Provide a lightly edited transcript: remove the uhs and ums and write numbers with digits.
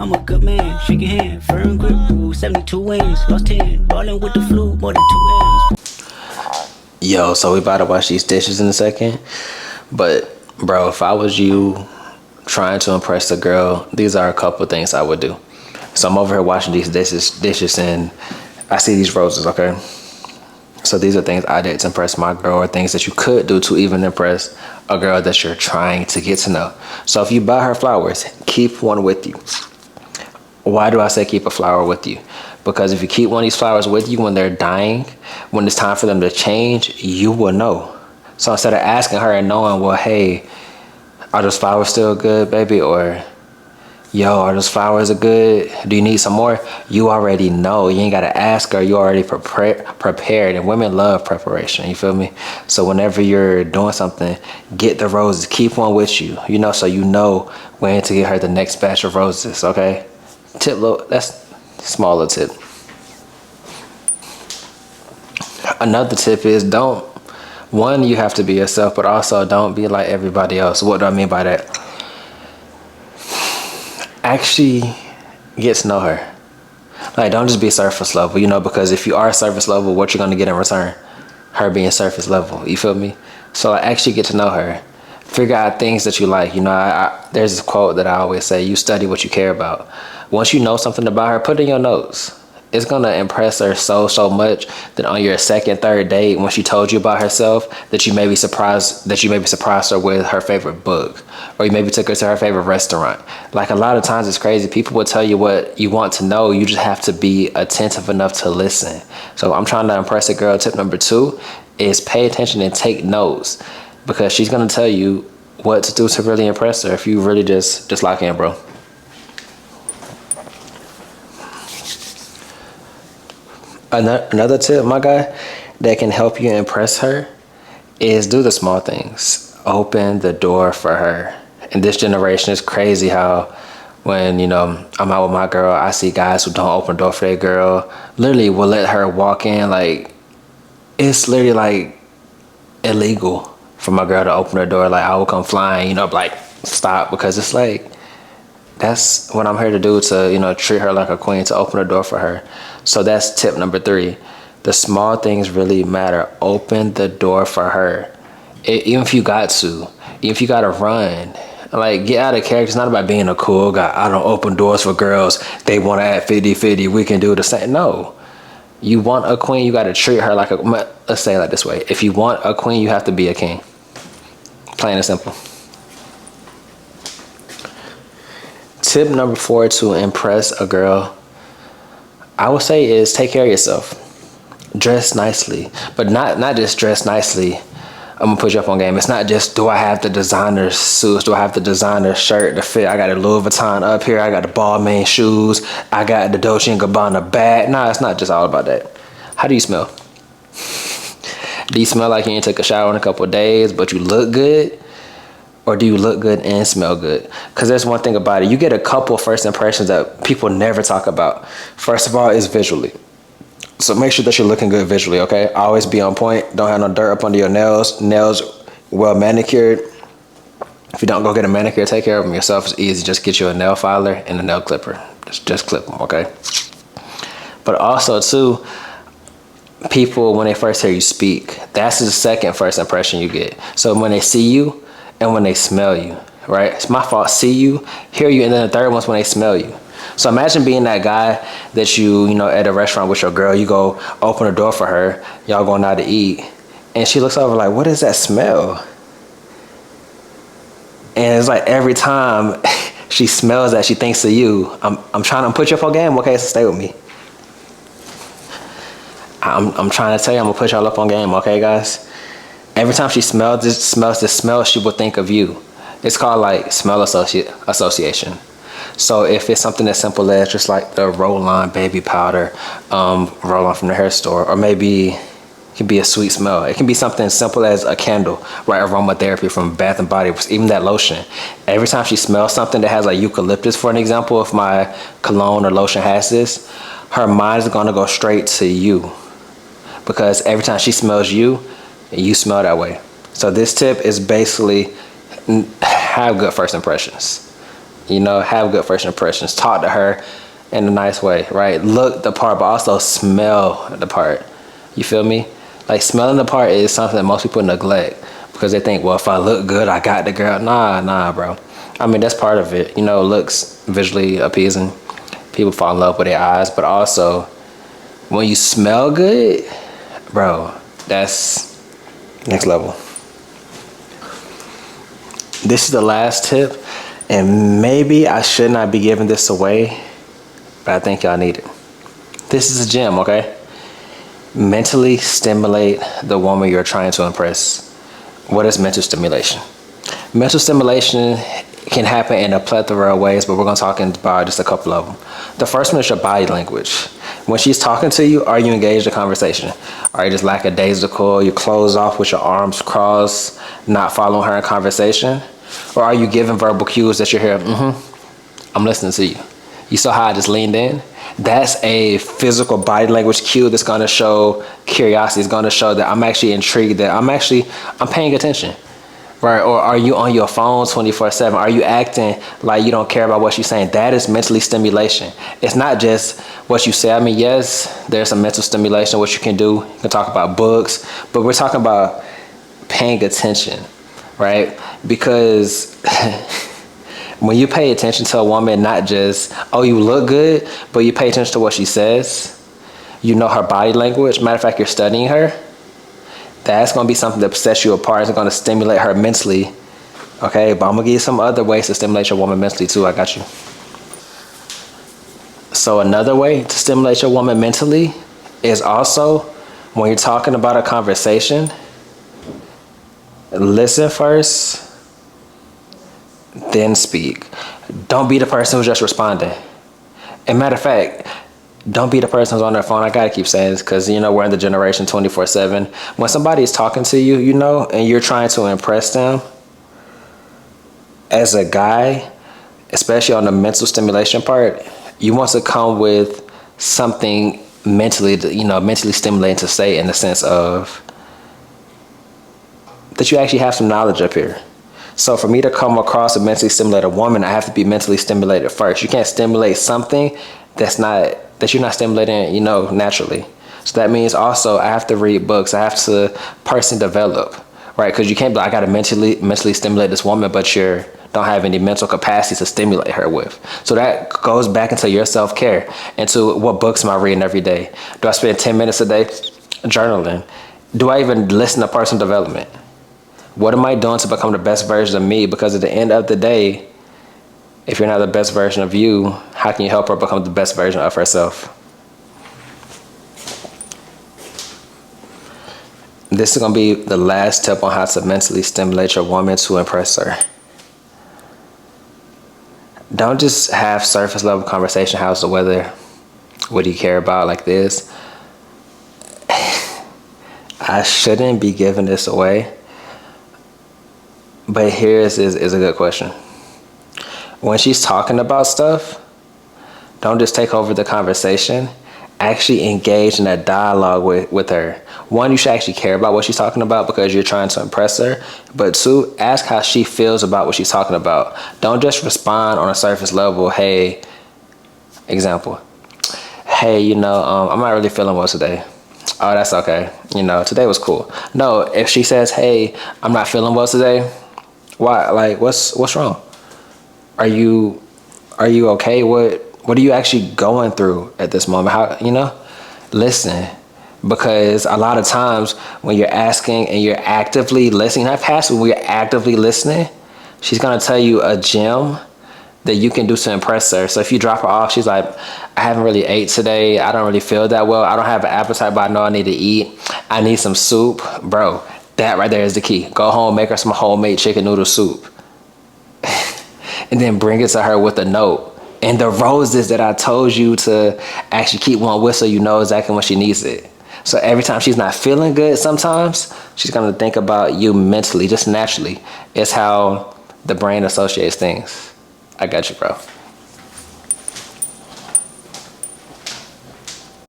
I'm a good man, shake your hand, firm grip rule, 72 wins, lost 10, ballin' with the flu, more than 2 M's. Yo, so we about to wash these dishes in a second. But, bro, if I was you trying to impress a girl, these are a couple things I would do. So I'm over here washing these dishes and I see these roses, okay? So these are things I did to impress my girl, or things that you could do to even impress a girl that you're trying to get to know. So if you buy her flowers, keep one with you. Why do I say keep a flower with you? Because if you keep one of these flowers with you when they're dying, when it's time for them to change, you will know. So instead of asking her and knowing, well, hey, are those flowers still good, baby? Or, yo, are those flowers good? Do you need some more? You already know. You ain't got to ask her. You already prepared. And women love preparation. You feel me? So whenever you're doing something, get the roses. Keep one with you, you know, so you know when to get her the next batch of roses, okay? That's small little tip. Another tip is you have to be yourself, but also don't be like everybody else. What do I mean by that? Actually get to know her. Like, don't just be surface level, you know, because if you are surface level, what you're going to get in return? Her being surface level, you feel me? So like, actually get to know her. Figure out things that you like. You know, there's this quote that I always say, you study what you care about. Once you know something about her, put it in your notes. It's going to impress her so much that on your second, third date, when she told you about herself, that you may be surprised her with her favorite book, or you maybe took her to her favorite restaurant. Like, a lot of times it's crazy. People will tell you what you want to know. You just have to be attentive enough to listen. So I'm trying to impress a girl. Tip number 2 is pay attention and take notes, because she's going to tell you what to do to really impress her if you really just lock in, bro. Another tip, my guy, that can help you impress her is do the small things. Open the door for her. In this generation, it's crazy how when, you know, I'm out with my girl, I see guys who don't open the door for their girl. Literally will let her walk in. Like, it's literally like illegal for my girl to open her door. Like, I will come flying, you know, like, stop, because it's like, that's what I'm here to do, to, you know, treat her like a queen, to open the door for her. So that's tip number 3. The small things really matter. Open the door for her. Even if you got to run, like, get out of character. It's not about being a cool guy. I don't open doors for girls. They want to act 50-50. We can do the same. No. You want a queen, you got to treat her like let's say it like this way. If you want a queen, you have to be a king. Plain and simple. Tip number 4 to impress a girl, I would say, is take care of yourself. Dress nicely, but not just dress nicely. I'm gonna put you up on game. It's not just, do I have the designer suits? Do I have the designer shirt to fit? I got a Louis Vuitton up here. I got the Balmain shoes. I got the Dolce & Gabbana bag. Nah, it's not just all about that. How do you smell? Do you smell like you ain't took a shower in a couple of days, but you look good? Or do you look good and smell good? Because there's one thing about it. You get a couple first impressions that people never talk about. First of all, is visually. So make sure that you're looking good visually, okay? Always be on point. Don't have no dirt up under your nails. Nails well manicured. If you don't go get a manicure, take care of them yourself. It's easy. Just get you a nail filer and a nail clipper. Just clip them, okay? But also, too, people, when they first hear you speak, that's the second first impression you get. So when they see you, and when they smell you, right? It's my fault. See you, hear you, and then the third one's when they smell you. So imagine being that guy that you know, at a restaurant with your girl, you go open the door for her, y'all going out to eat, and she looks over like, what is that smell? And it's like every time she smells that, she thinks of you. I'm trying to put you up on game, okay? So stay with me. I'm trying to tell you, I'm gonna put y'all up on game, okay, guys? Every time she smells this smell, she will think of you. It's called like smell association. So if it's something as simple as just like the roll-on baby powder, roll-on from the hair store, or maybe it can be a sweet smell. It can be something as simple as a candle, right? Aromatherapy from Bath and Body Works, even that lotion. Every time she smells something that has like eucalyptus, for an example, if my cologne or lotion has this, her mind is gonna go straight to you, because every time she smells you, you smell that way. So this tip is basically have good first impressions. You know, have good first impressions. Talk to her in a nice way, right? Look the part, but also smell the part. You feel me? Like, smelling the part is something that most people neglect because they think, well, if I look good, I got the girl. Nah, bro. I mean, that's part of it. You know, looks visually appeasing. People fall in love with their eyes, but also when you smell good, bro, that's next level. This is the last tip, and maybe I should not be giving this away, but I think y'all need it. This is a gem, okay? Mentally stimulate the woman you're trying to impress. What is mental stimulation? Mental stimulation can happen in a plethora of ways, but we're going to talk about just a couple of them. The first one is your body language. When she's talking to you, are you engaged in conversation? Are you just lackadaisical, you close off with your arms crossed, not following her in conversation? Or are you giving verbal cues that you're here, I'm listening to you. You saw how I just leaned in? That's a physical body language cue that's going to show curiosity. It's going to show that I'm actually intrigued, that I'm paying attention. Right? Or are you on your phone 24/7? Are you acting like you don't care about what she's saying? That is mentally stimulation. It's not just what you say. I mean, yes, there's some mental stimulation, what you can do. You can talk about books, but we're talking about paying attention, right? Because when you pay attention to a woman, not just, oh, you look good, but you pay attention to what she says, you know her body language. Matter of fact, you're studying her. That's going to be something that sets you apart. It's going to stimulate her mentally. Okay, but I'm going to give you some other ways to stimulate your woman mentally too. I got you. So another way to stimulate your woman mentally is also when you're talking about a conversation, listen first, then speak. Don't be the person who's just responding. And matter of fact, don't be the person who's on their phone. I gotta keep saying this because, you know, we're in the generation 24/7. When somebody is talking to you, you know, and you're trying to impress them, as a guy, especially on the mental stimulation part, you want to come with something mentally, you know, mentally stimulating to say, in the sense of that you actually have some knowledge up here. So for me to come across a mentally stimulated woman, I have to be mentally stimulated first. You can't stimulate something that you're not stimulating, you know, naturally. So that means also I have to read books. I have to personally develop, right? Because you can't be like, I got to mentally stimulate this woman, but you don't have any mental capacity to stimulate her with. So that goes back into your self-care, into what books am I reading every day? Do I spend 10 minutes a day journaling? Do I even listen to personal development? What am I doing to become the best version of me? Because at the end of the day, if you're not the best version of you, how can you help her become the best version of herself? This is going to be the last tip on how to mentally stimulate your woman to impress her. Don't just have surface level conversation. How's the weather? What do you care about? Like this. I shouldn't be giving this away, but here is a good question. When she's talking about stuff, don't just take over the conversation. Actually engage in a dialogue with her. One, you should actually care about what she's talking about because you're trying to impress her. But two, ask how she feels about what she's talking about. Don't just respond on a surface level. Hey, example. Hey, you know, I'm not really feeling well today. Oh, that's okay. You know, today was cool. No, if she says, hey, I'm not feeling well today, why? Like, what's wrong? Are you okay? What are you actually going through at this moment? How, you know, listen, because a lot of times when you're asking and you're actively listening, not passive, when you're actively listening, she's going to tell you a gem that you can do to impress her. So if you drop her off, she's like, I haven't really ate today. I don't really feel that well. I don't have an appetite, but I know I need to eat. I need some soup. Bro, that right there is the key. Go home, make her some homemade chicken noodle soup. And then bring it to her with a note. And the roses that I told you to actually keep one with, so you know exactly when she needs it. So every time she's not feeling good, sometimes she's going to think about you mentally, just naturally. It's how the brain associates things. I got you, bro.